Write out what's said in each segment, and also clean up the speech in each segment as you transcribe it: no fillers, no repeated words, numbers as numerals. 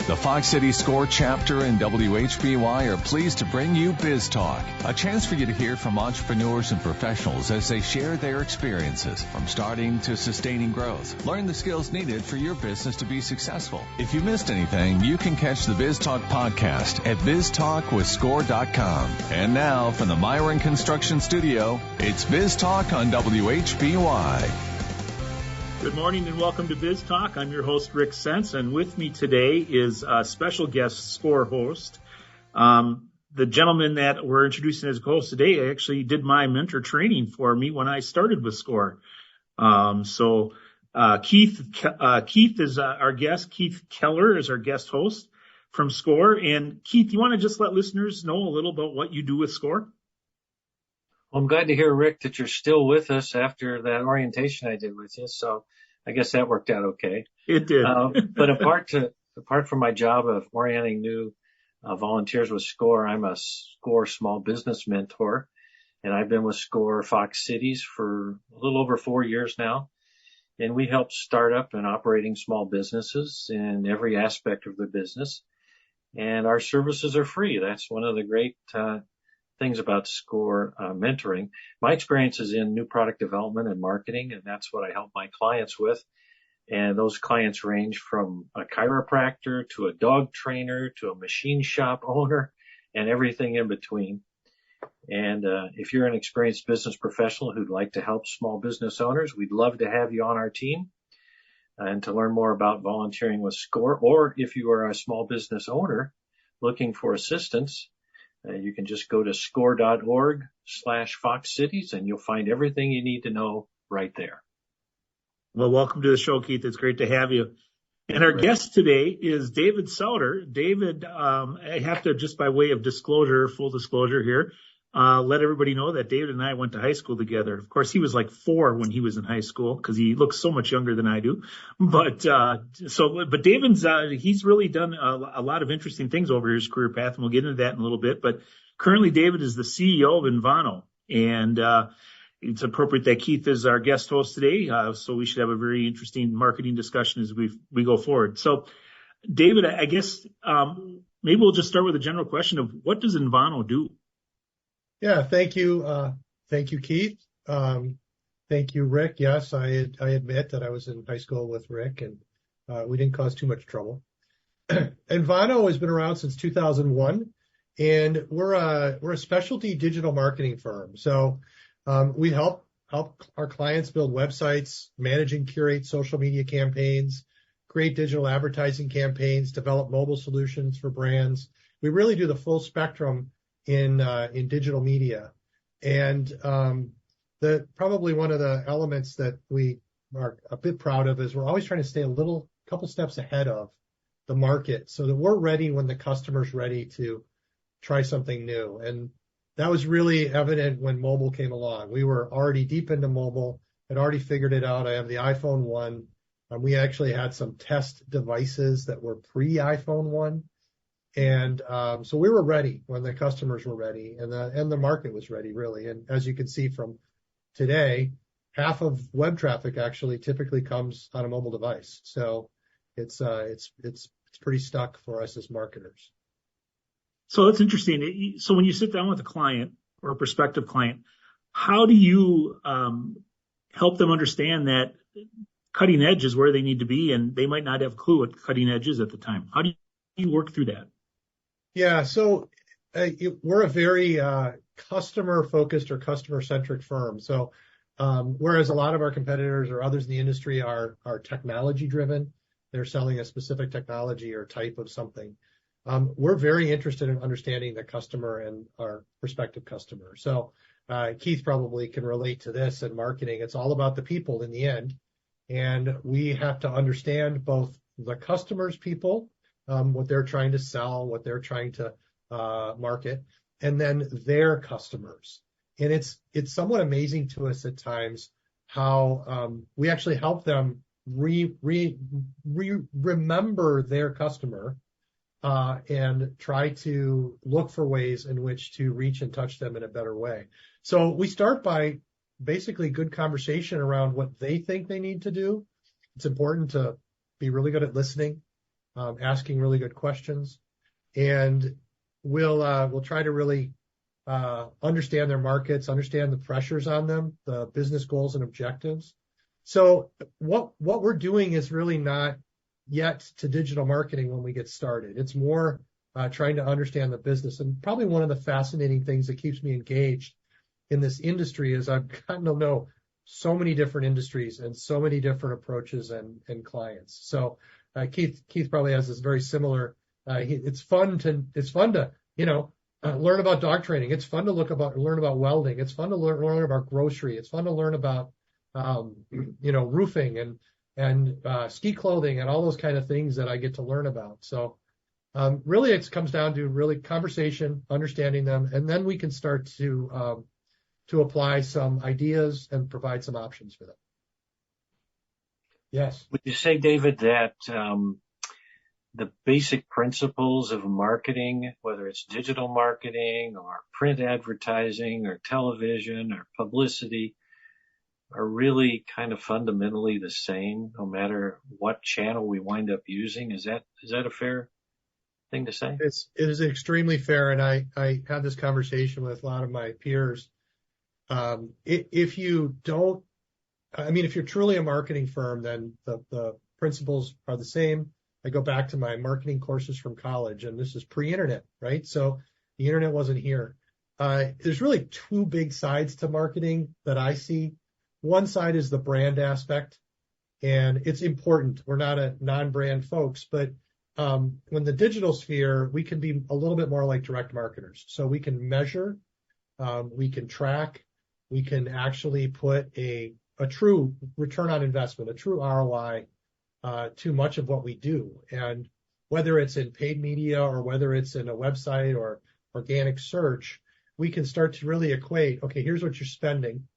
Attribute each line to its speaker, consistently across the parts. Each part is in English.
Speaker 1: The Fox City SCORE chapter and WHBY are pleased to bring you Biz Talk, a chance for you to hear from entrepreneurs and professionals as they share their experiences from starting to sustaining growth. Learn the skills needed for your business to be successful. If you missed anything, you can catch the Biz Talk podcast at biztalkwithscore.com. And now from the Myron Construction Studio, it's Biz Talk on WHBY.
Speaker 2: Good morning and welcome to Biz Talk. I'm your host, Rick Sense, and with me today is a special guest SCORE host. The gentleman that we're introducing as a host today actually did my mentor training for me when I started with SCORE. Keith is our guest. Keith Keller is our guest host from SCORE. And Keith, you want to just let listeners know a little about what you do with SCORE?
Speaker 3: Well, I'm glad to hear, Rick, that you're still with us after that orientation I did with you. So I guess that worked out okay.
Speaker 2: It did.
Speaker 3: But apart from my job of orienting new volunteers with SCORE, I'm a SCORE small business mentor, and I've been with SCORE Fox Cities for a little over 4 years now. And we help start up and operating small businesses in every aspect of the business. And our services are free. That's one of the great things about SCORE mentoring. My experience is in new product development and marketing, and that's what I help my clients with. And those clients range from a chiropractor to a dog trainer to a machine shop owner and everything in between. And if you're an experienced business professional who'd like to help small business owners, we'd love to have you on our team. And to learn more about volunteering with SCORE, or if you are a small business owner looking for assistance, you can just go to score.org/Fox Cities and you'll find everything you need to know right there.
Speaker 2: Well, welcome to the show, Keith. It's great to have you. And our guest today is David Sauter. David, I have to, just by way of disclosure, full disclosure here, let everybody know that David and I went to high school together. Of course, he was like 4 when he was in high school because he looks so much younger than I do. But David's, he's really done a lot of interesting things over his career path, and we'll get into that in a little bit. But currently, David is the CEO of Envano, and it's appropriate that Keith is our guest host today. So we should have a very interesting marketing discussion as we go forward. So, David, I guess maybe we'll just start with a general question of what does Envano do?
Speaker 4: Yeah, thank you. Thank you, Keith. Thank you, Rick. Yes, I admit that I was in high school with Rick and we didn't cause too much trouble. Envano has been around since 2001 and we're a specialty digital marketing firm. So we help our clients build websites, manage and curate social media campaigns, create digital advertising campaigns, develop mobile solutions for brands. We really do the full spectrum in digital media. And probably one of the elements that we are a bit proud of is we're always trying to stay couple steps ahead of the market so that we're ready when the customer's ready to try something new. And that was really evident when mobile came along. We were already deep into mobile, had already figured it out. I have the iPhone 1. We actually had some test devices that were pre-iPhone 1. And so we were ready when the customers were ready and the market was ready, really. And as you can see from today, half of web traffic actually typically comes on a mobile device. So it's pretty stuck for us as marketers.
Speaker 2: So that's interesting. So when you sit down with a client or a prospective client, how do you help them understand that cutting edge is where they need to be and they might not have a clue what cutting edge is at the time? How do you work through that?
Speaker 4: Yeah, so we're a very customer-focused or customer-centric firm. So whereas a lot of our competitors or others in the industry are technology-driven, they're selling a specific technology or type of something. We're very interested in understanding the customer and our prospective customer. So Keith probably can relate to this in marketing. It's all about the people in the end. And we have to understand both the customer's people, what they're trying to sell, what they're trying to market, and then their customers. And it's somewhat amazing to us at times how we actually help them remember their customer and try to look for ways in which to reach and touch them in a better way. So we start by basically good conversation around what they think they need to do. It's important to be really good at listening, asking really good questions, and we'll try to really understand their markets, understand the pressures on them, the business goals and objectives. So what we're doing is really not yet to digital marketing when we get started. It's more trying to understand the business. And probably one of the fascinating things that keeps me engaged in this industry is I've gotten to know so many different industries and so many different approaches and clients. So Keith probably has this very similar. It's fun to learn about dog training. It's fun to learn about welding. It's fun to learn about grocery. It's fun to learn about roofing and ski clothing and all those kind of things that I get to learn about. So really, it comes down to really conversation, understanding them, and then we can start to apply some ideas and provide some options for them. Yes.
Speaker 3: Would you say, David, that the basic principles of marketing, whether it's digital marketing or print advertising or television or publicity, are really kind of fundamentally the same, no matter what channel we wind up using? Is that a fair thing to say?
Speaker 4: It is extremely fair, and I had this conversation with a lot of my peers. If you're truly a marketing firm, then the principles are the same. I go back to my marketing courses from college, and this is pre-internet, right? So the internet wasn't here. There's really two big sides to marketing that I see. One side is the brand aspect, and it's important. We're not a non-brand folks, but when the digital sphere, we can be a little bit more like direct marketers. So we can measure, we can track, we can actually put a true return on investment, a true ROI to much of what we do. And whether it's in paid media or whether it's in a website or organic search, we can start to really equate, okay, here's what you're spending.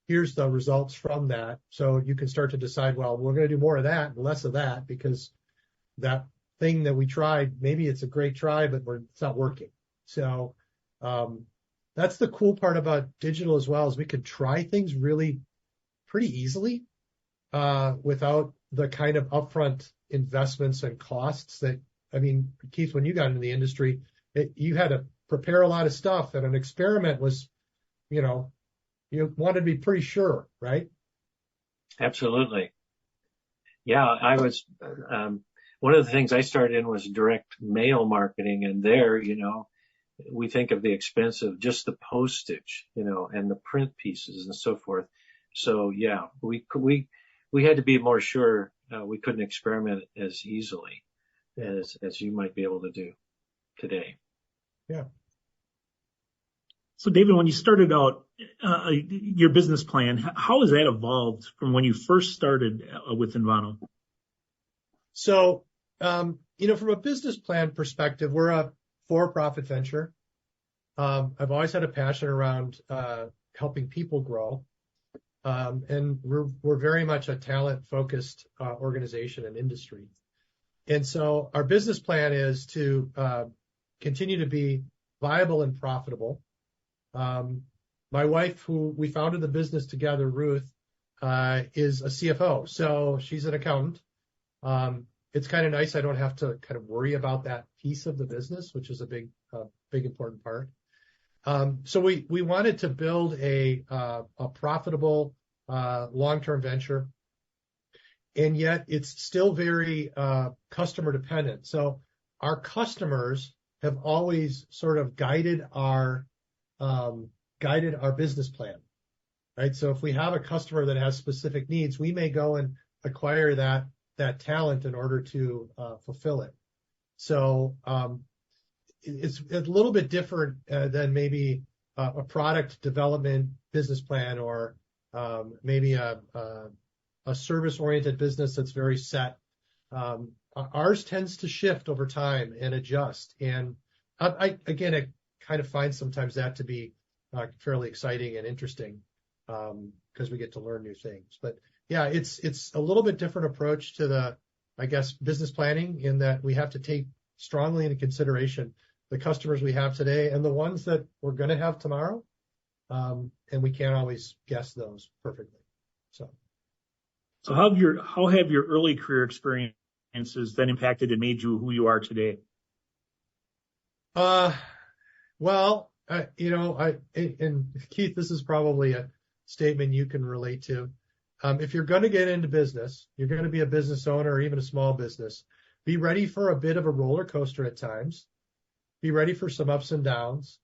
Speaker 4: Here's the results from that. So you can start to decide, well, we're going to do more of that and less of that because that thing that we tried, maybe it's a great try, but it's not working. So that's the cool part about digital as well, is we can try things really pretty easily without the kind of upfront investments and costs that, Keith, when you got into the industry, you had to prepare a lot of stuff, and an experiment was, you wanted to be pretty sure, right?
Speaker 3: Absolutely. Yeah, I was, one of the things I started in was direct mail marketing, and there, we think of the expense of just the postage, and the print pieces and so forth. So yeah, we had to be more sure we couldn't experiment as easily as you might be able to do today.
Speaker 4: Yeah.
Speaker 2: So David, when you started out your business plan, how has that evolved from when you first started with Envano?
Speaker 4: So, from a business plan perspective, we're a for-profit venture. I've always had a passion around helping people grow. And we're very much a talent-focused organization and industry. And so our business plan is to continue to be viable and profitable. My wife, who we founded the business together, Ruth, is a CFO. So she's an accountant. It's kind of nice. I don't have to kind of worry about that piece of the business, which is a big important part. So we wanted to build a profitable long-term venture, and yet it's still very customer dependent. So our customers have always sort of guided our business plan, right? So if we have a customer that has specific needs, we may go and acquire that talent in order to fulfill it. So it's a little bit different than maybe a product development business plan, or maybe a service-oriented business that's very set. Ours tends to shift over time and adjust. And I kind of find sometimes that to be fairly exciting and interesting because we get to learn new things. But yeah, it's a little bit different approach to the, I guess, business planning, in that we have to take strongly into consideration the customers we have today and the ones that we're going to have tomorrow. And we can't always guess those perfectly. So
Speaker 2: how have your early career experience experiences that impacted and made you who you are today?
Speaker 4: Well, and Keith, this is probably a statement you can relate to. If you're going to get into business, you're going to be a business owner or even a small business, be ready for a bit of a roller coaster at times. Be ready for some ups and downs.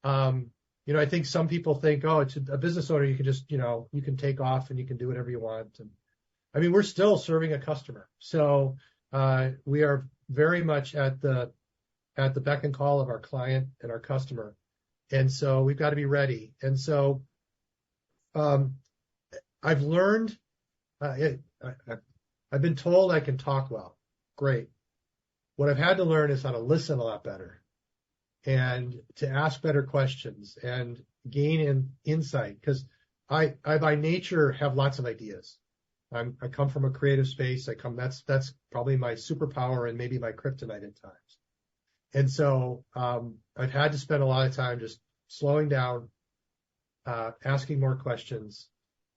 Speaker 4: I think some people think, oh, it's a business owner, you can just, you can take off and you can do whatever you want. And I mean, we're still serving a customer. So, we are very much at the beck and call of our client and our customer. And so we've got to be ready. And so, I've learned, I've been told I can talk well. Great. What I've had to learn is how to listen a lot better and to ask better questions and gain insight, because I by nature have lots of ideas. I come from a creative space. That's probably my superpower and maybe my kryptonite at times. And so, I've had to spend a lot of time just slowing down, asking more questions,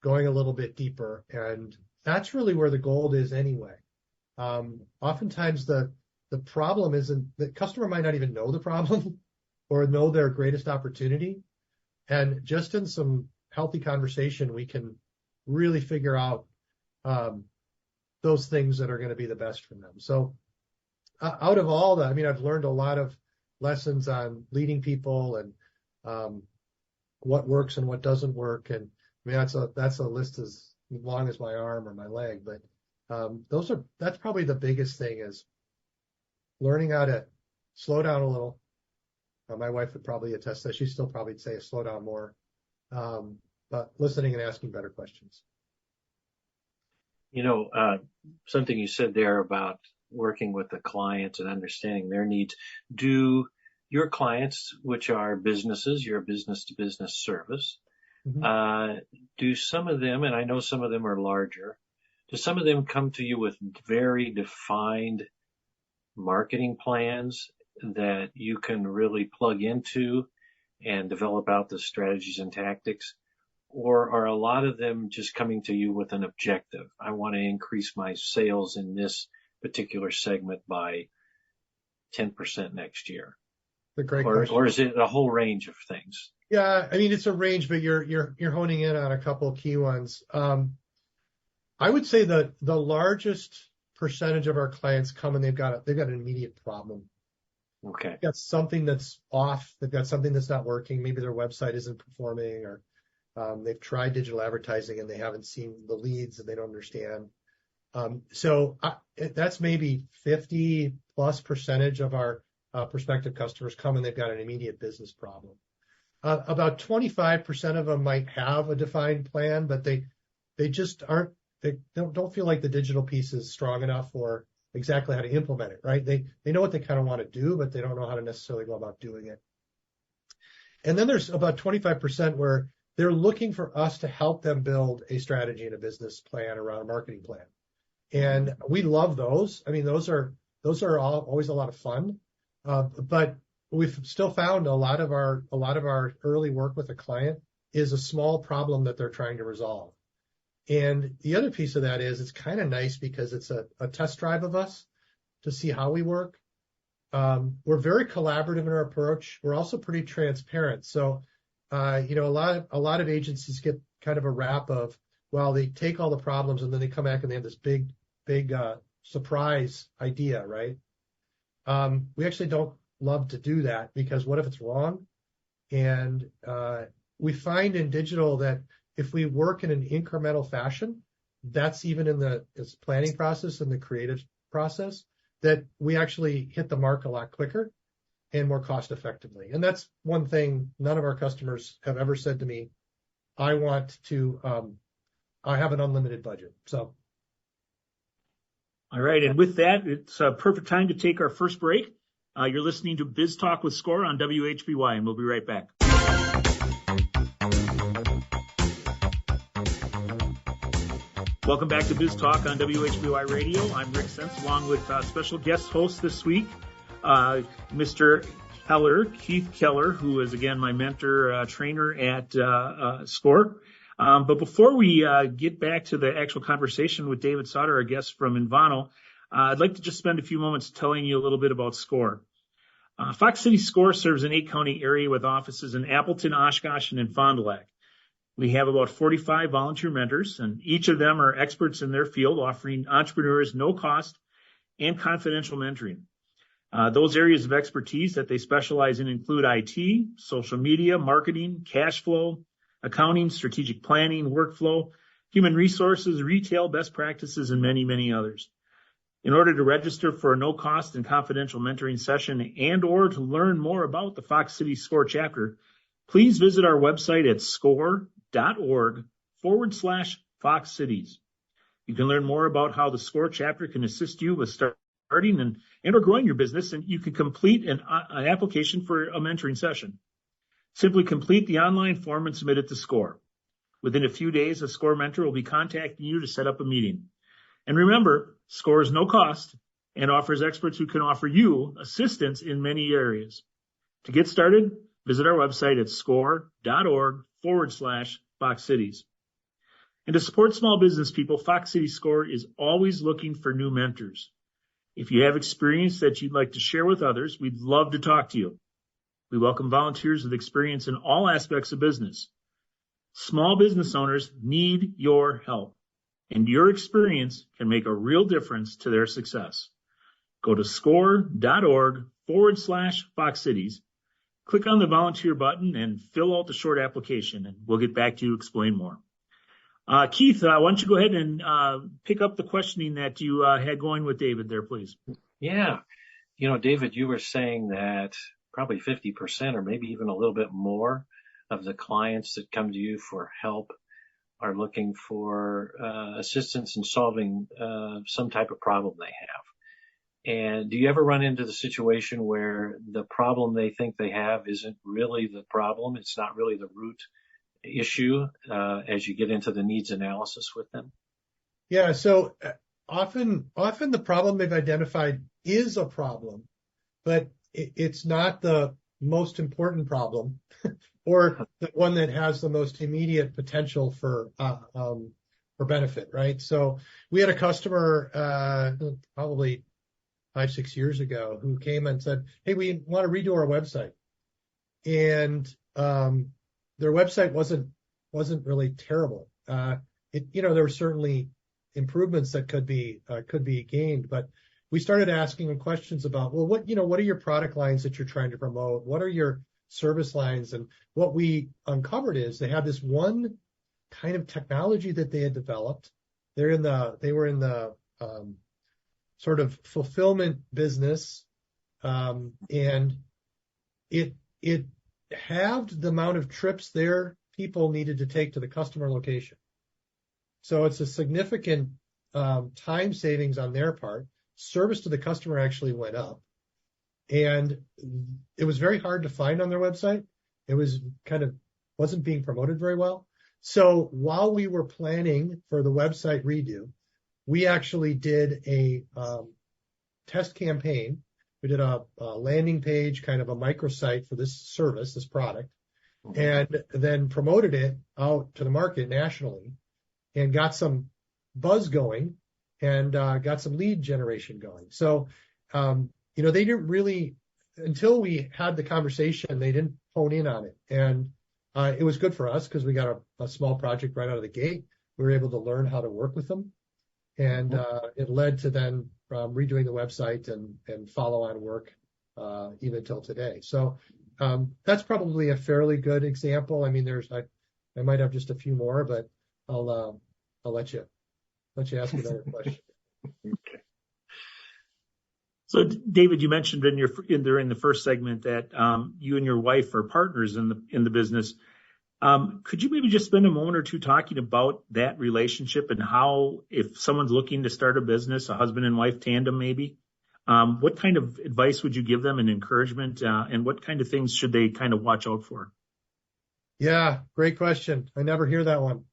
Speaker 4: going a little bit deeper. And that's really where the gold is anyway. Oftentimes the problem isn't, the customer might not even know the problem or know their greatest opportunity. And just in some healthy conversation, we can really figure out, those things that are going to be the best for them. So, out of all that, I've learned a lot of lessons on leading people and, what works and what doesn't work. And that's a list as long as my arm or my leg, but, that's probably the biggest thing, is learning how to slow down a little. My wife would probably attest that. She'd still probably say slow down more, but listening and asking better questions.
Speaker 3: Something you said there about working with the clients and understanding their needs. Do your clients, which are businesses, you're a business-to-business service,
Speaker 4: Mm-hmm.
Speaker 3: Do some of them, and I know some of them are larger, do some of them come to you with very defined marketing plans that you can really plug into and develop out the strategies and tactics? Or are a lot of them just coming to you with an objective? I want to increase my sales in this particular segment by 10% next year.
Speaker 4: The great question.
Speaker 3: Or is it a whole range of things?
Speaker 4: Yeah, it's a range, but you're honing in on a couple of key ones. I would say that the largest percentage of our clients come and they've got an immediate problem.
Speaker 3: Okay.
Speaker 4: They've got something that's off. They've got something that's not working. Maybe their website isn't performing, or they've tried digital advertising and they haven't seen the leads and they don't understand. So that's maybe 50+% of our prospective customers come and they've got an immediate business problem. About 25% of them might have a defined plan, but they just don't feel like the digital piece is strong enough or exactly how to implement it, right? They know what they kind of want to do, but they don't know how to necessarily go about doing it. And then there's about 25% where they're looking for us to help them build a strategy and a business plan around a marketing plan. And we love those. Those are always a lot of fun. But we've still found a lot of our early work with a client is a small problem that they're trying to resolve. And the other piece of that is it's kind of nice because it's a test drive of us to see how we work. We're very collaborative in our approach. We're also pretty transparent. So, a lot of agencies get kind of a rap of, well, they take all the problems and then they come back and they have this big surprise idea, right? We actually don't love to do that, because what if it's wrong? And we find in digital that if we work in an incremental fashion, that's even in the planning process and the creative process, that we actually hit the mark a lot quicker and more cost effectively. And that's one thing none of our customers have ever said to me, I have an unlimited budget. So.
Speaker 2: All right. And with that, it's a perfect time to take our first break. You're listening to Biz Talk with Score on WHBY, and we'll be right back. Welcome back to Biz Talk on WHBY Radio. I'm Rick Sense, along with special guest host this week, Mr. Keller, Keith Keller, who is, again, my mentor, trainer at Score. But before we get back to the actual conversation with David Sauter, our guest from Envano, I'd like to just spend a few moments telling you a little bit about SCORE. Fox City SCORE serves an 8-county area with offices in Appleton, Oshkosh, and in Fond du Lac. We have about 45 volunteer mentors, and each of them are experts in their field, offering entrepreneurs no cost and confidential mentoring. Those areas of expertise that they specialize in include IT, social media, marketing, cash flow, accounting, strategic planning, workflow, human resources, retail, best practices, and many, many others. In order to register for a no-cost and confidential mentoring session and or to learn more about the Fox City SCORE chapter, please visit our website at score.org/Fox Cities. You can learn more about how the SCORE chapter can assist you with starting and or growing your business, and you can complete an application for a mentoring session. Simply complete the online form and submit it to SCORE. Within a few days, a SCORE mentor will be contacting you to set up a meeting. And remember, SCORE is no cost and offers experts who can offer you assistance in many areas. To get started, visit our website at score.org/Fox Cities. And to support small business people, Fox City SCORE is always looking for new mentors. If you have experience that you'd like to share with others, we'd love to talk to you. We welcome volunteers with experience in all aspects of business. Small business owners need your help, and your experience can make a real difference to their success. Go to score.org/Fox Cities, click on the volunteer button, and fill out the short application, and we'll get back to you to explain more. Keith, why don't you go ahead and pick up the questioning that you had going with David there, please.
Speaker 3: Yeah. David, you were saying that probably 50% or maybe even a little bit more of the clients that come to you for help are looking for assistance in solving some type of problem they have. And do you ever run into the situation where the problem they think they have isn't really the problem? It's not really the root issue as you get into the needs analysis with them?
Speaker 4: Yeah. So often the problem they've identified is a problem, but it's not the most important problem or the one that has the most immediate potential for benefit, right? So we had a customer probably 5-6 years ago who came and said, "Hey, we want to redo our website," and their website wasn't really terrible. There were certainly improvements that could be gained, but we started asking them questions about, well, what are your product lines that you're trying to promote? What are your service lines? And what we uncovered is they had this one kind of technology that they had developed. They were in the sort of fulfillment business, and it halved the amount of trips their people needed to take to the customer location. So it's a significant time savings on their part. Service to the customer actually went up, and it was very hard to find on their website. It was wasn't being promoted very well. So while we were planning for the website redo, we actually did a test campaign. We did a landing page, kind of a microsite for this service, this product, and then promoted it out to the market nationally and got some buzz going and got some lead generation going. So, they didn't really, until we had the conversation, they didn't hone in on it. And it was good for us because we got a small project right out of the gate. We were able to learn how to work with them. And it led to then redoing the website and follow-on work even till today. So that's probably a fairly good example. I mean, I might have just a few more, but I'll let you ask another question.
Speaker 3: Okay.
Speaker 2: So, David, you mentioned during the first segment that you and your wife are partners in the business. Could you maybe just spend a moment or two talking about that relationship and how, if someone's looking to start a business, a husband and wife tandem maybe, what kind of advice would you give them and encouragement, and what kind of things should they kind of watch out for?
Speaker 4: Yeah, great question. I never hear that one.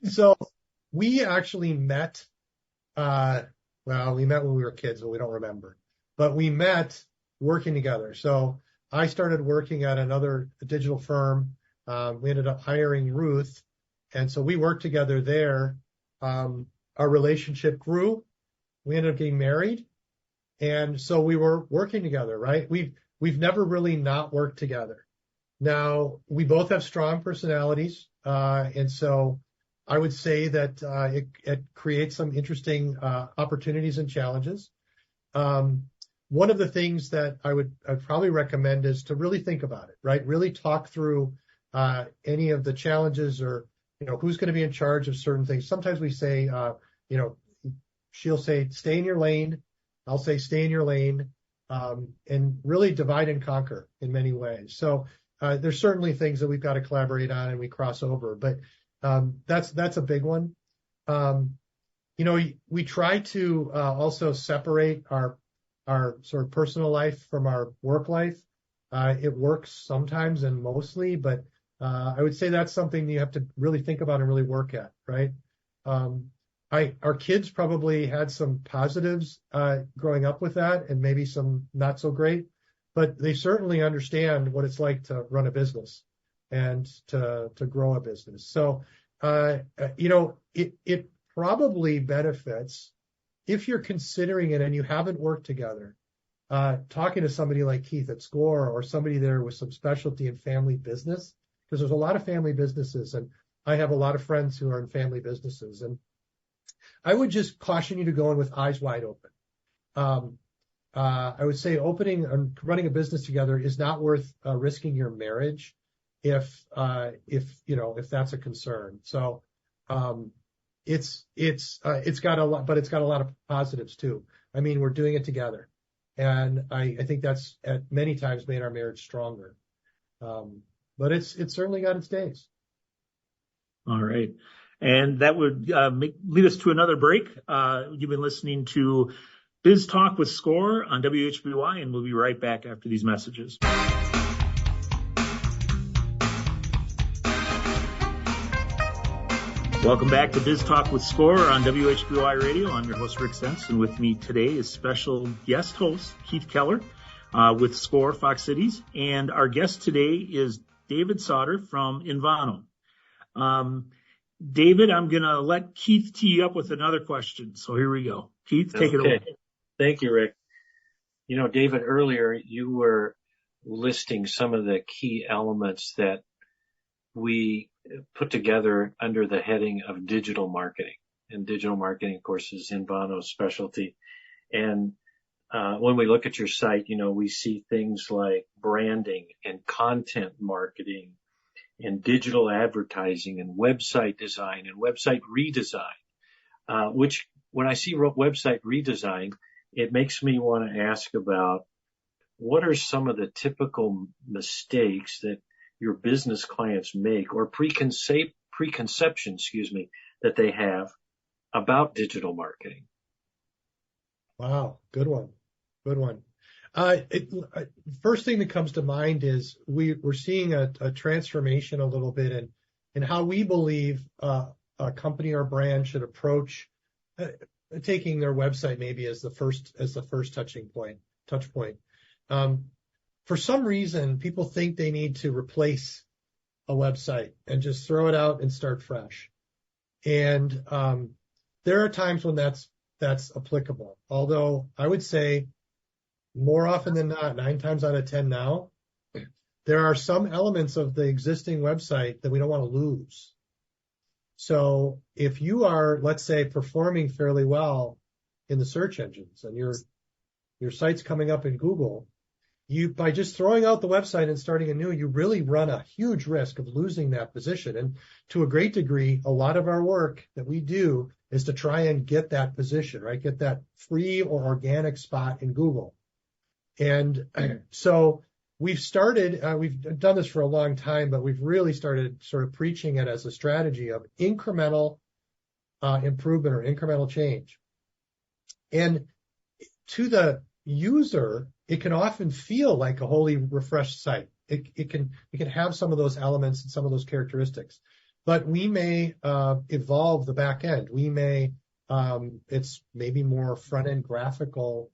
Speaker 4: So we actually met, we met when we were kids, but we don't remember. But we met working together. So I started working at another digital firm. We ended up hiring Ruth. And so we worked together there. our relationship grew. We ended up getting married. And so we were working together, right? We've never really not worked together. Now, we both have strong personalities. And so I would say that it creates some interesting opportunities and challenges. One of the things that I'd probably recommend is to really think about it, right? Really talk through any of the challenges or, who's going to be in charge of certain things. Sometimes we say, she'll say, stay in your lane. I'll say, stay in your lane, and really divide and conquer in many ways. So there's certainly things that we've got to collaborate on and we cross over, but that's a big one. We try to also separate our sort of personal life from our work life. It works sometimes and mostly, but I would say that's something you have to really think about and really work at, right? Our kids probably had some positives growing up with that and maybe some not so great, but they certainly understand what it's like to run a business and to grow a business. So, it probably benefits if you're considering it and you haven't worked together, talking to somebody like Keith at SCORE or somebody there with some specialty in family business, because there's a lot of family businesses, and I have a lot of friends who are in family businesses, and I would just caution you to go in with eyes wide open. I would say opening and running a business together is not worth risking your marriage if that's a concern. So it's got a lot, but it's got a lot of positives too. I mean, we're doing it together, and I think that's at many times made our marriage stronger. But it's certainly got its days.
Speaker 2: All right. And that would lead us to another break. You've been listening to Biz Talk with SCORE on WHBY, and we'll be right back after these messages. Welcome back to Biz Talk with SCORE on WHBY Radio. I'm your host, Rick Sense, and with me today is special guest host Keith Keller with SCORE Fox Cities. And our guest today is David Sauter from Envano. David, I'm going to let Keith tee you up with another question. So here we go. Keith, take it away.
Speaker 3: Thank you, Rick. David, earlier you were listing some of the key elements that we put together under the heading of digital marketing. And digital marketing, of course, is Envano's specialty. And when we look at your site, we see things like branding and content marketing and digital advertising and website design and website redesign, which when I see website redesign, it makes me want to ask about what are some of the typical mistakes that your business clients make or preconception, that they have about digital marketing.
Speaker 4: Wow. Good one. First thing that comes to mind is we're seeing a transformation a little bit in how we believe a company or brand should approach taking their website maybe as the first touch point. For some reason, people think they need to replace a website and just throw it out and start fresh. And there are times when that's applicable. Although I would say more often than not, 9 times out of 10 now, there are some elements of the existing website that we don't want to lose. So if you are, let's say, performing fairly well in the search engines and your site's coming up in Google, by just throwing out the website and starting anew, you really run a huge risk of losing that position. And to a great degree, a lot of our work that we do is to try and get that position, right? Get that free or organic spot in Google. And so we've done this for a long time, but we've really started sort of preaching it as a strategy of incremental improvement or incremental change. And to the user, it can often feel like a wholly refreshed site. It can have some of those elements and some of those characteristics, but we may evolve the back end. We may it's maybe more front end graphical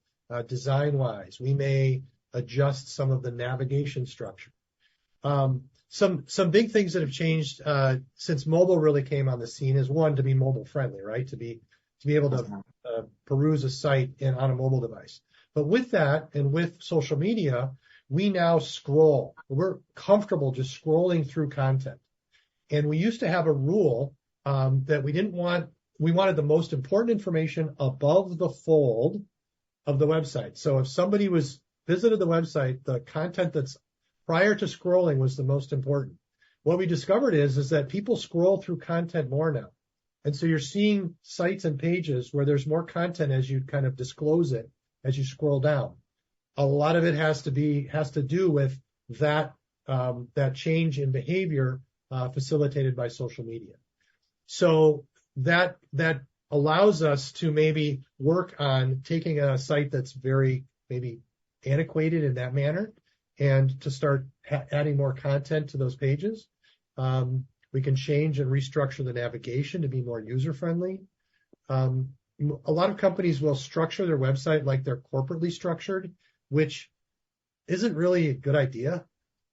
Speaker 4: design wise. We may adjust some of the navigation structure. Some big things that have changed since mobile really came on the scene is one, to be mobile friendly, right? To be to be able to peruse a site on a mobile device. But with that and with social media, we now scroll. We're comfortable just scrolling through content. And we used to have a rule that we wanted the most important information above the fold of the website. So if somebody visited the website, the content that's prior to scrolling was the most important. What we discovered is that people scroll through content more now. And so you're seeing sites and pages where there's more content as you kind of disclose it as you scroll down. A lot of it has to do with that change in behavior facilitated by social media. So that allows us to maybe work on taking a site that's very maybe antiquated in that manner and to start adding more content to those pages. We can change and restructure the navigation to be more user-friendly. A lot of companies will structure their website like they're corporately structured, which isn't really a good idea,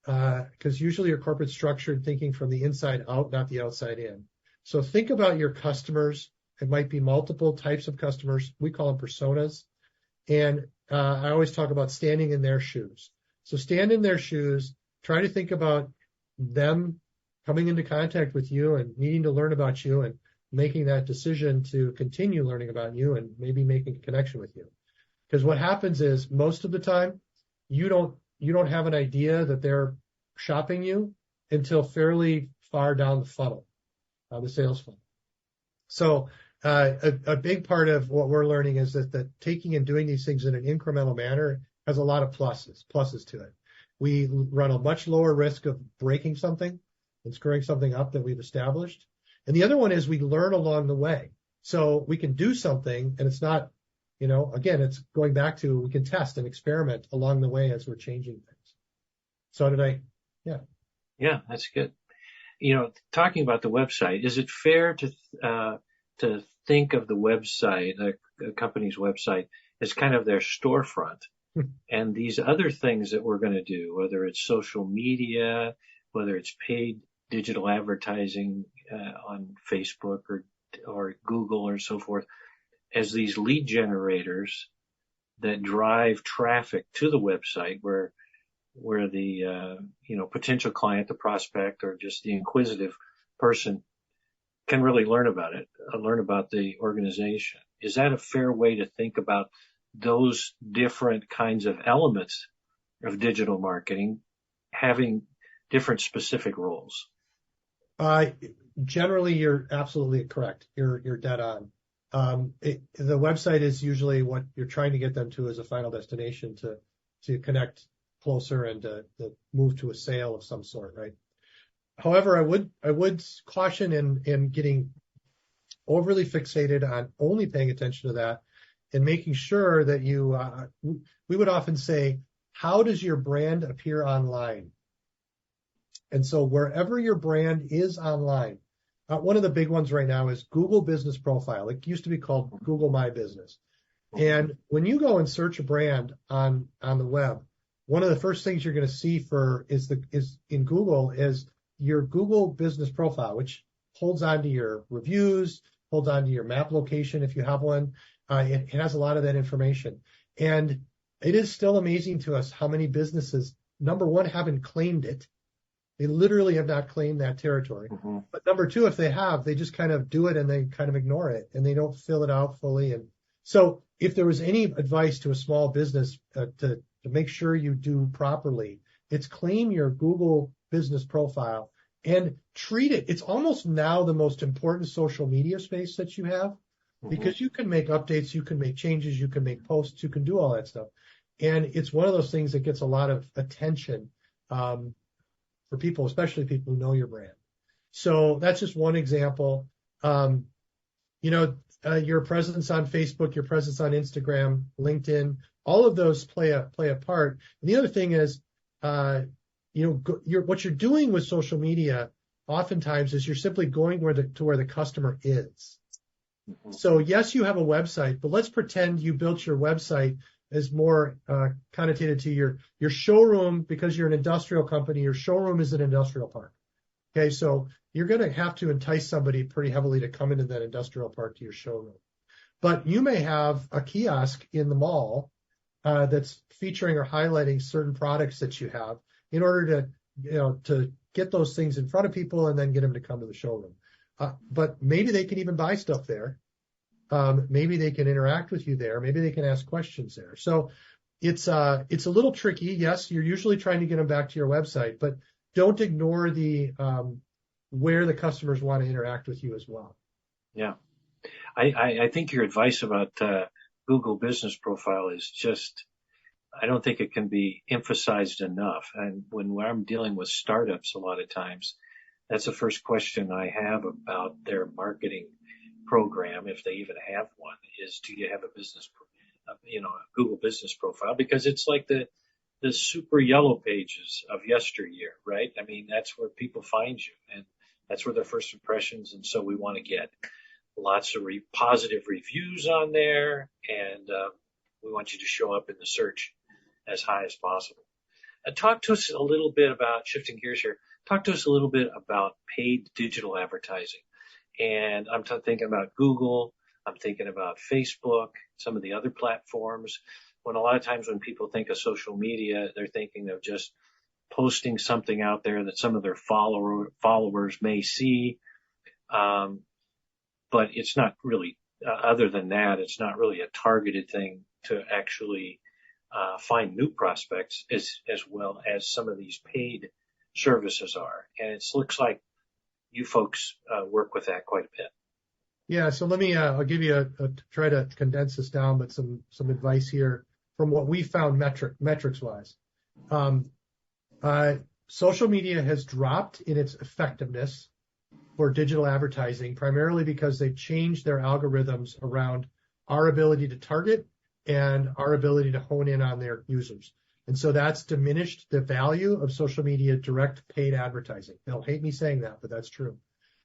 Speaker 4: because usually your corporate structured thinking from the inside out, not the outside in. So think about your customers. It might be multiple types of customers. We call them personas. And I always talk about standing in their shoes. So stand in their shoes, try to think about them coming into contact with you and needing to learn about you and making that decision to continue learning about you and maybe making a connection with you. Because what happens is most of the time you don't have an idea that they're shopping you until fairly far down the funnel, the sales funnel. So a big part of what we're learning is that taking and doing these things in an incremental manner has a lot of pluses to it. We run a much lower risk of breaking something and screwing something up that we've established. And the other one is we learn along the way. So we can do something and it's not, again, it's going back to we can test and experiment along the way as we're changing things. So yeah.
Speaker 3: Yeah, that's good. Talking about the website, is it fair to think of the website, a company's website, as kind of their storefront? And these other things that we're going to do, whether it's social media, whether it's paid digital advertising on Facebook or Google or so forth, as these lead generators that drive traffic to the website where the potential client, the prospect, or just the inquisitive person can really learn about it, learn about the organization. Is that a fair way to think about those different kinds of elements of digital marketing having different specific roles?
Speaker 4: Generally, you're absolutely correct. You're dead on. The website is usually what you're trying to get them to as a final destination to connect closer and to move to a sale of some sort, right? However, I would caution in getting overly fixated on only paying attention to that and making sure that we would often say, how does your brand appear online? And so wherever your brand is online, one of the big ones right now is Google Business Profile. It used to be called Google My Business. And when you go and search a brand on the web, one of the first things you're going to see is in Google is your Google Business Profile, which holds onto your reviews, holds onto your map location if you have one. It has a lot of that information. And it is still amazing to us how many businesses, number one, haven't claimed it. They literally have not claimed that territory. Mm-hmm. But number two, if they have, they just kind of do it and they kind of ignore it and they don't fill it out fully. And so if there was any advice to a small business to make sure you do properly, it's claim your Google Business Profile and treat it. It's almost now the most important social media space that you have, because you can make updates, you can make changes, you can make posts, you can do all that stuff. And it's one of those things that gets a lot of attention for people, especially people who know your brand. So that's just one example. Your presence on Facebook, your presence on Instagram, LinkedIn, all of those play a part. And the other thing is, what you're doing with social media oftentimes is you're simply going to where the customer is. Mm-hmm. So yes, you have a website, but let's pretend you built your website as more connotated to your showroom, because you're an industrial company. Your showroom is an industrial park. Okay, so you're going to have to entice somebody pretty heavily to come into that industrial park to your showroom. But you may have a kiosk in the mall that's featuring or highlighting certain products that you have in order to get those things in front of people and then get them to come to the showroom. But maybe they can even buy stuff there. Maybe they can interact with you there. Maybe they can ask questions there. So it's a little tricky. Yes, you're usually trying to get them back to your website, but don't ignore where the customers want to interact with you as well.
Speaker 3: Yeah. I think your advice about Google Business Profile is just, I don't think it can be emphasized enough. And when I'm dealing with startups, a lot of times, that's the first question I have about their marketing program, if they even have one, is do you have a Google Business Profile? Because it's like the super yellow pages of yesteryear, right? I mean, that's where people find you, and that's where their first impressions. And so we want to get lots of positive reviews on there, and we want you to show up in the search as high as possible. Talk to us a little bit about, shifting gears here, talk to us a little bit about paid digital advertising. And I'm thinking about Google, I'm thinking about Facebook, some of the other platforms. When a lot of times when people think of social media, they're thinking of just posting something out there that some of their followers may see. But it's not really, other than that, it's not really a targeted thing to actually find new prospects as well as some of these paid services are. And it looks like you folks work with that quite a bit.
Speaker 4: Yeah, so I'll give you try to condense this down, but some advice here from what we found metrics wise. Social media has dropped in its effectiveness for digital advertising, primarily because they've changed their algorithms around our ability to target and our ability to hone in on their users. And so that's diminished the value of social media direct paid advertising. They'll hate me saying that, but that's true.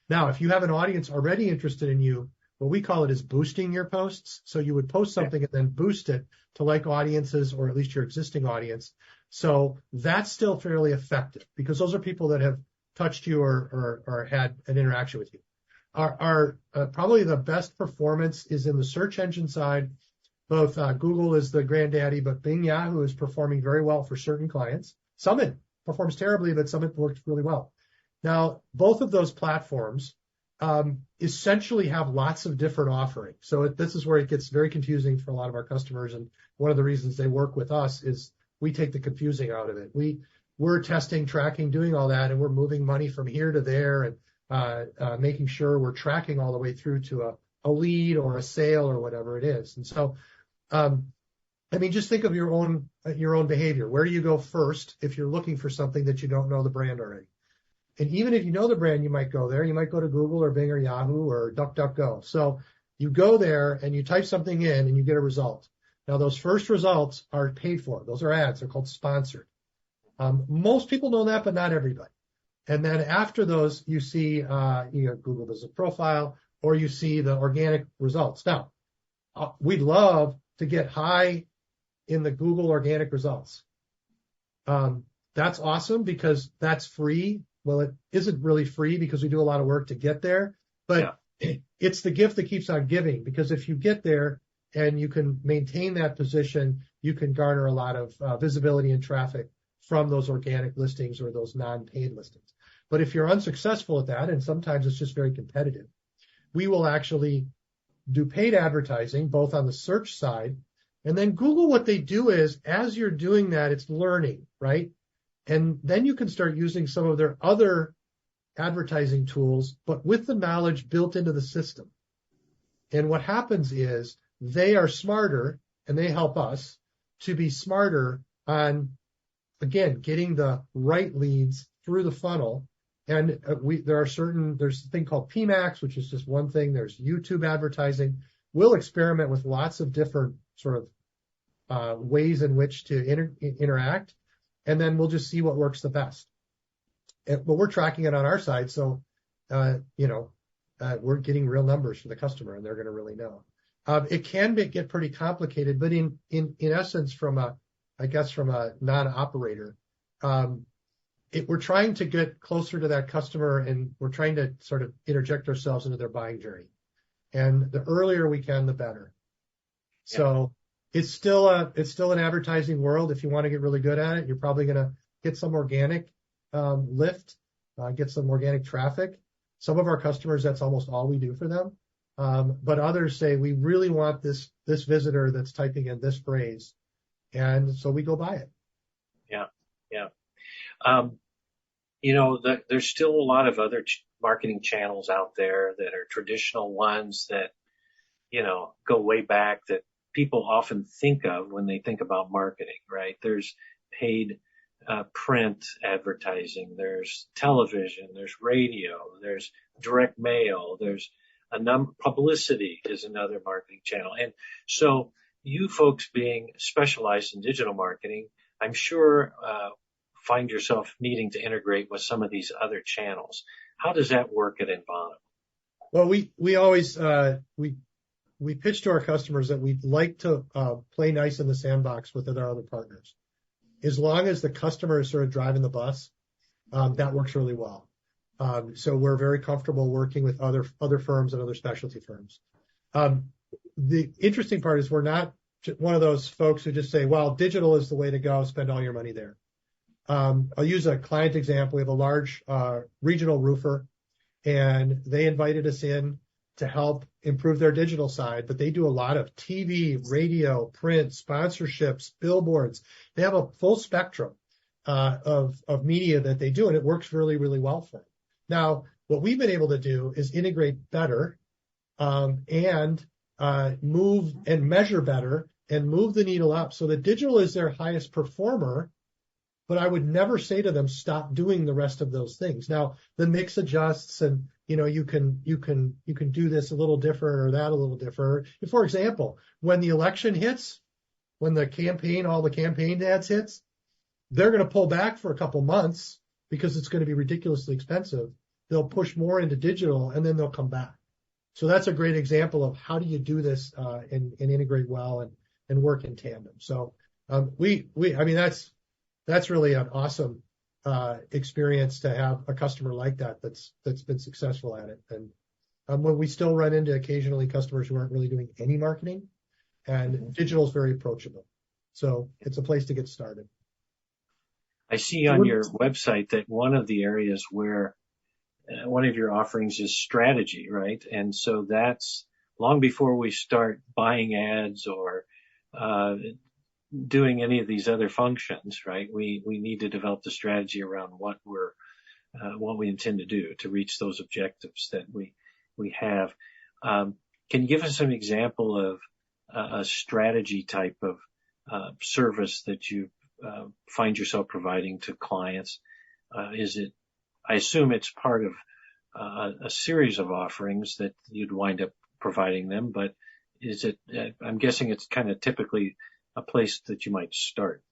Speaker 4: Now, if you have an audience already interested in you, what we call it is boosting your posts. So you would post something and then boost it to like audiences, or at least your existing audience. So that's still fairly effective because those are people that have touched you or had an interaction with you. Our probably the best performance is in the search engine side. Both Google is the granddaddy, but Bing, Yahoo is performing very well for certain clients. Summit performs terribly, but Summit works really well. Now, both of those platforms essentially have lots of different offerings. So this is where it gets very confusing for a lot of our customers. And one of the reasons they work with us is we take the confusing out of it. We're testing, tracking, doing all that, and we're moving money from here to there and making sure we're tracking all the way through to a lead or a sale or whatever it is. And so, just think of your own behavior. Where do you go first if you're looking for something that you don't know the brand already? And even if you know the brand, you might go there. You might go to Google or Bing or Yahoo or DuckDuckGo. So you go there and you type something in and you get a result. Now, those first results are paid for. Those are ads. They're called sponsored. Most people know that, but not everybody. And then after those, you see Google Business Profile, or you see the organic results. Now, we'd love to get high in the Google organic results. That's awesome because that's free. Well, it isn't really free because we do a lot of work to get there, but it's the gift that keeps on giving, because if you get there and you can maintain that position, you can garner a lot of visibility and traffic from those organic listings or those non-paid listings. But if you're unsuccessful at that, and sometimes it's just very competitive, we will actually do paid advertising, both on the search side. And then Google, what they do is, as you're doing that, it's learning, right? And then you can start using some of their other advertising tools, but with the knowledge built into the system. And what happens is they are smarter, and they help us to be smarter on, again, getting the right leads through the funnel. And there's a thing called PMAX, which is just one thing. There's YouTube advertising. We'll experiment with lots of different sort of ways in which to interact, and then we'll just see what works the best. But we're tracking it on our side, so we're getting real numbers for the customer, and they're going to really know. It can get pretty complicated, but in essence, from a non-operator, we're trying to get closer to that customer, and we're trying to sort of interject ourselves into their buying journey. And the earlier we can, the better. So it's still an advertising world. If you want to get really good at it, you're probably going to get some organic lift, get some organic traffic. Some of our customers, that's almost all we do for them. But others say, we really want this visitor that's typing in this phrase. And so we go buy it.
Speaker 3: Yeah. Yeah. There's still a lot of other marketing channels out there that are traditional ones that, go way back that people often think of when they think about marketing, right? There's paid print advertising, there's television, there's radio, there's direct mail, there's publicity is another marketing channel. And so you folks being specialized in digital marketing, I'm sure find yourself needing to integrate with some of these other channels. How does that work at Envano?
Speaker 4: Well, we always we pitch to our customers that we'd like to play nice in the sandbox with our other partners. As long as the customer is sort of driving the bus, that works really well. So we're very comfortable working with other firms and other specialty firms. The interesting part is we're not one of those folks who just say, well, digital is the way to go, spend all your money there. I'll use a client example. We have a large regional roofer, and they invited us in to help improve their digital side, but they do a lot of TV, radio, print, sponsorships, billboards. They have a full spectrum of media that they do, and it works really, really well for them. Now, what we've been able to do is integrate better and move and measure better and move the needle up so that digital is their highest performer. But I would never say to them, stop doing the rest of those things. Now, the mix adjusts and, you can do this a little different or that a little different. For example, when the election hits, when all the campaign ads hits, they're going to pull back for a couple months because it's going to be ridiculously expensive. They'll push more into digital and then they'll come back. So that's a great example of how do you do this and integrate well and work in tandem. So that's really an awesome experience to have a customer like that's been successful at it. And when we still run into occasionally customers who aren't really doing any marketing, and digital is very approachable. So it's a place to get started.
Speaker 3: I see on your website that one of the areas where one of your offerings is strategy, right? And so that's long before we start buying ads or doing any of these other functions, right? We need to develop the strategy around what we intend to do to reach those objectives that we have. Can you give us an example of a strategy type of service that you find yourself providing to clients? I assume it's part of a series of offerings that you'd wind up providing them, but I'm guessing it's kind of typically a place that you might start.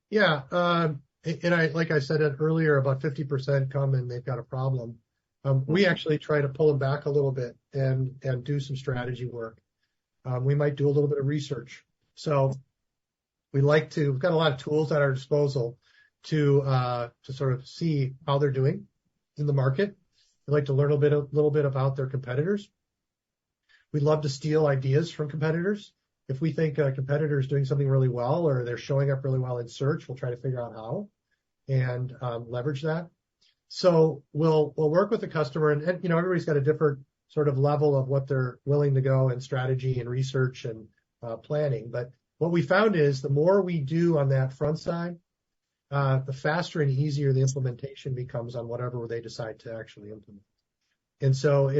Speaker 4: Yeah. And like I said earlier, about 50% come and they've got a problem. We actually try to pull them back a little bit and do some strategy work. We might do a little bit of research. So we've got a lot of tools at our disposal to sort of see how they're doing in the market. We like to learn a little bit about their competitors. We'd love to steal ideas from competitors. If we think a competitor is doing something really well or they're showing up really well in search, we'll try to figure out how and leverage that. So we'll work with the customer and everybody's got a different sort of level of what they're willing to go in strategy and research and planning. But what we found is the more we do on that front side, the faster and easier the implementation becomes on whatever they decide to actually implement. And so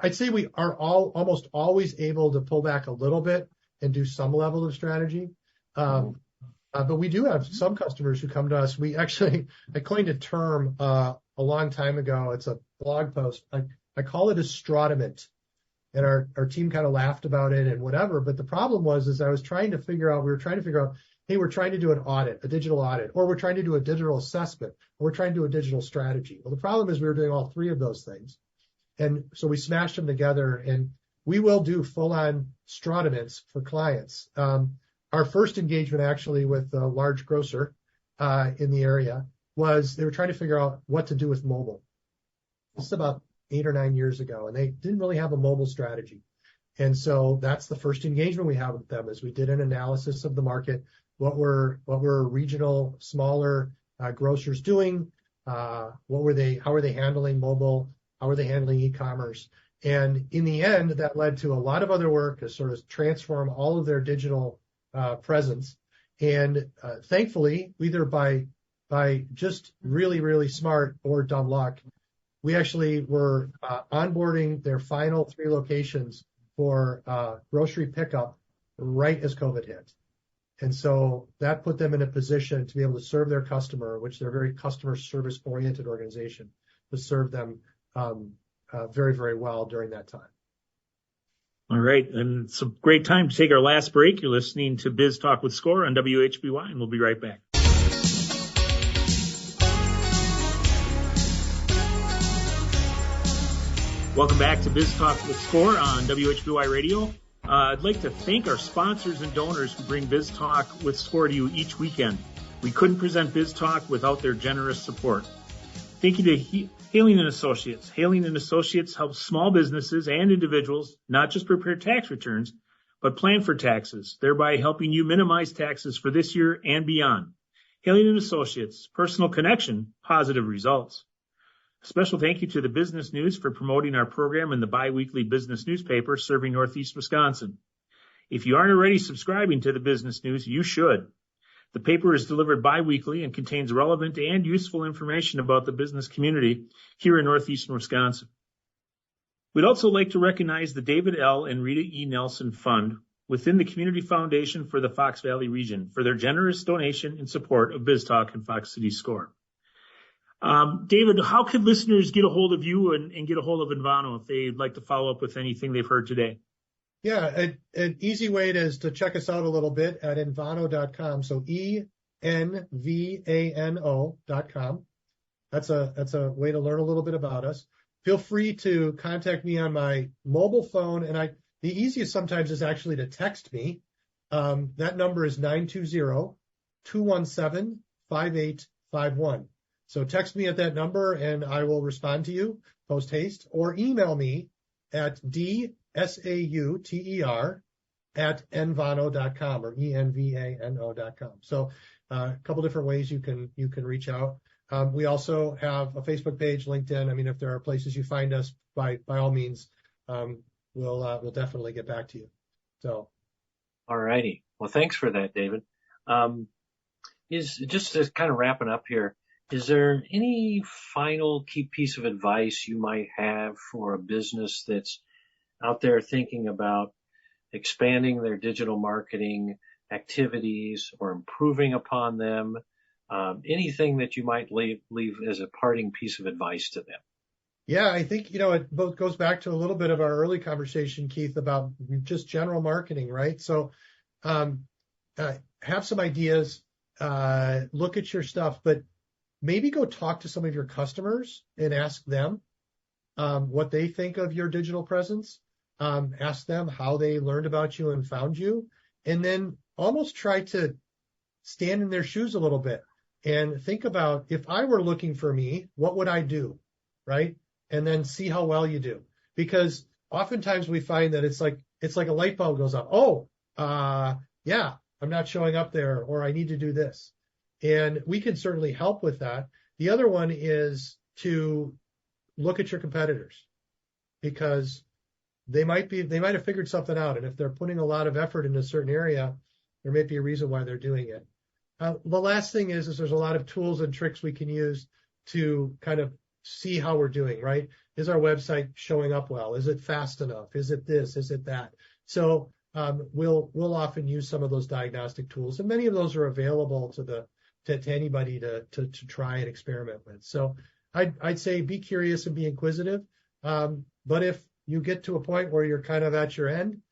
Speaker 4: I'd say we are almost always able to pull back a little bit and do some level of strategy. But we do have some customers who come to us. I coined a term a long time ago. It's a blog post. I call it a stratement. And our team kind of laughed about it and whatever. But the problem was we were trying to figure out, hey, we're trying to do an audit, a digital audit, or we're trying to do a digital assessment, or we're trying to do a digital strategy. Well, the problem is we were doing all three of those things. And so we smashed them together, and we will do full-on strataments for clients. Our first engagement actually with a large grocer in the area was they were trying to figure out what to do with mobile. This is about 8 or 9 years ago, and they didn't really have a mobile strategy. And so that's the first engagement we have with them, is we did an analysis of the market. What were regional, smaller grocers doing? How were they handling mobile? How were they handling e-commerce? And in the end, that led to a lot of other work to sort of transform all of their digital presence. And thankfully, either by just really, really smart or dumb luck, we actually were onboarding their final 3 locations for grocery pickup right as COVID hit. And so that put them in a position to be able to serve their customer, which they're a very customer service oriented organization, to serve them very, very well during that time.
Speaker 2: All right. And it's a great time to take our last break. You're listening to Biz Talk with Score on WHBY, and we'll be right back. Welcome back to Biz Talk with Score on WHBY Radio. I'd like to thank our sponsors and donors who bring Biz Talk with Score to you each weekend. We couldn't present Biz Talk without their generous support. Thank you to Haling & Associates. Haling & Associates helps small businesses and individuals not just prepare tax returns, but plan for taxes, thereby helping you minimize taxes for this year and beyond. Haling & Associates, personal connection, positive results. A special thank you to the Business News for promoting our program in the biweekly business newspaper serving Northeast Wisconsin. If you aren't already subscribing to the Business News, you should. The paper is delivered biweekly and contains relevant and useful information about the business community here in Northeastern Wisconsin. We'd also like to recognize the David L. and Rita E. Nelson Fund within the Community Foundation for the Fox Valley region for their generous donation in support of Biz Talk and Fox City Score. David, how could listeners get a hold of you and get a hold of Envano if they'd like to follow up with anything they've heard today?
Speaker 4: Yeah, an easy way is to check us out a little bit at envano.com. So ENVANO.com. That's a way to learn a little bit about us. Feel free to contact me on my mobile phone, and the easiest sometimes is actually to text me. That number is 920-217-5851. So text me at that number, and I will respond to you post haste, or email me at dsauter@envano.com or envano.com. So a couple different ways you can reach out. We also have a Facebook page, LinkedIn. I mean, if there are places you find us, by all means, we'll definitely get back to you. So,
Speaker 3: all righty. Well, thanks for that, David. Is just to kind of wrapping up here, is there any final key piece of advice you might have for a business that's out there thinking about expanding their digital marketing activities or improving upon them? Anything that you might leave as a parting piece of advice to them?
Speaker 4: Yeah, I think, it both goes back to a little bit of our early conversation, Keith, about just general marketing, right? So have some ideas, look at your stuff, but maybe go talk to some of your customers and ask them what they think of your digital presence. Ask them how they learned about you and found you, and then almost try to stand in their shoes a little bit and think about, if I were looking for me, what would I do, right? And then see how well you do. Because oftentimes we find that it's like a light bulb goes off. Yeah, I'm not showing up there, or I need to do this. And we can certainly help with that. The other one is to look at your competitors, because they might have figured something out. And if they're putting a lot of effort in a certain area, there may be a reason why they're doing it. The last thing is there's a lot of tools and tricks we can use to kind of see how we're doing, right? Is our website showing up well? Is it fast enough? Is it this? Is it that? So we'll often use some of those diagnostic tools, and many of those are available to anybody to try and experiment with. So I'd say be curious and be inquisitive. But if you get to a point where you're kind of at your end,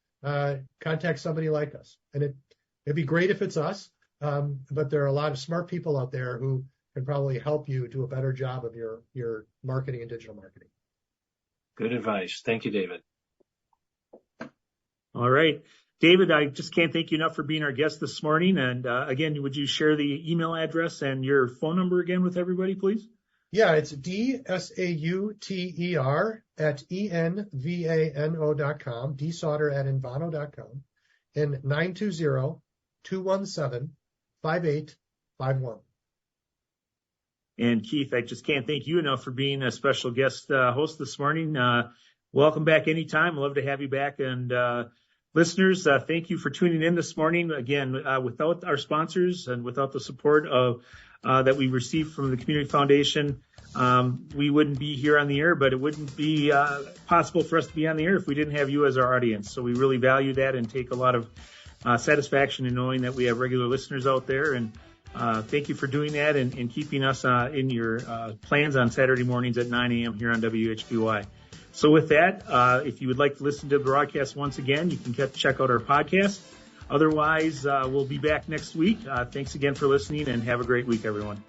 Speaker 4: contact somebody like us. And it'd be great if it's us, but there are a lot of smart people out there who can probably help you do a better job of your marketing and digital marketing.
Speaker 3: Good advice. Thank you, David.
Speaker 2: All right. David, I just can't thank you enough for being our guest this morning. And again, would you share the email address and your phone number again with everybody, please?
Speaker 4: Yeah, it's DSAUTER@ENVANO.com, dsauter@envano.com, and 920-217-5851.
Speaker 2: And Keith, I just can't thank you enough for being a special guest host this morning. Welcome back anytime. Love to have you back. And listeners, thank you for tuning in this morning. Again, without our sponsors and without the support of that we received from the Community Foundation, we wouldn't be here on the air, but it wouldn't be possible for us to be on the air if we didn't have you as our audience. So we really value that and take a lot of satisfaction in knowing that we have regular listeners out there. And thank you for doing that and keeping us in your plans on Saturday mornings at 9 a.m. here on WHBY. So with that, if you would like to listen to the broadcast once again, you can check out our podcast. Otherwise, we'll be back next week. Thanks again for listening, and have a great week, everyone.